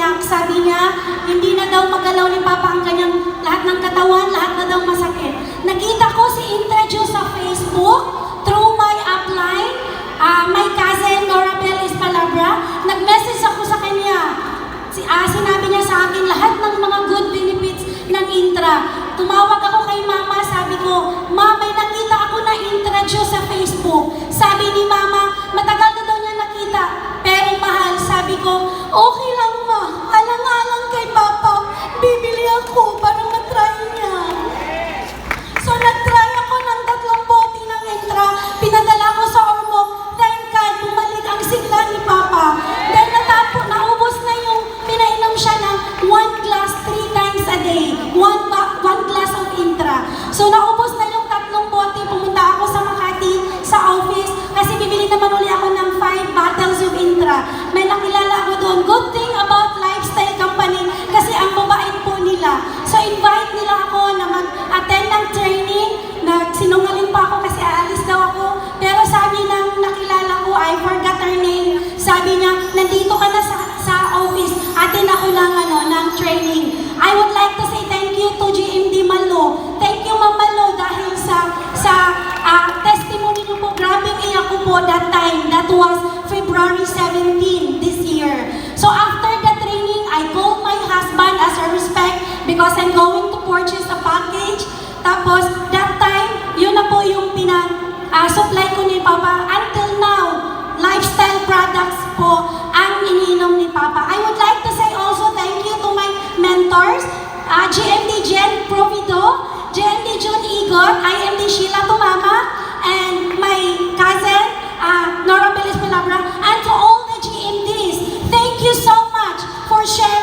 umiyak. Sabi niya, hindi na daw magalaw ni Papa ang kanyang lahat ng katawan, lahat na daw masakit. Nakita ko si Intrajo sa Facebook through my upline, my cousin Norabel Espalabra. Nag-message ako sa kanya. Sinabi niya sa akin lahat ng mga good benefits ng Intra. Tumawag ako kay Mama, sabi ko, Ma, may nakita ako na Intrajo sa Facebook. Sabi ni Mama, matagal na daw niya nakita, pero mahal. Sabi ko, okay lang Ma, alang-alang kay Papa, bibili ako para matry niya. So nag-try ako ng 3 bote ng Intra, pinadala ko sa Ormoc. Thank God, bumalik ang sigla ni Papa. Then naubos na yung pinainom siya ng 1 glass 3 times a day. 1 glass of Intra. So naubos na yung 3 bote, pumunta ako sa Makati, sa office, kasi bibili naman ulit ako ng 5 bottles of Intra. May nakilala ako doon. Good thing about Lifestyle Company, kasi ang mabait po nila. So invite nila ako na mag-attend ng training. Sinungaling pa ako kasi aalis daw ako. Pero sabi ng nakilala ko, I forgot her name. Sabi niya, nandito ka na sa office, atin ako ng training. I would like to say thank you to GMD Malo. Thank you, Ma'am Malo, dahil sa testimony niyo po. Grabe iyak ko po that time. That was February 17 this year. So after the training, I called my husband as a respect because I'm going to purchase a package. Tapos, that time, yun na po yung supply ko ni Papa. Until now, lifestyle products po ang iniinom ni Papa. I would like to say also thank you to my mentors, GMD Jen Provido, GMD June Igot, IMD Sheila Tumama, and my cousin, Nora Belis Palabra, and to all the GMDs. Thank you so much for sharing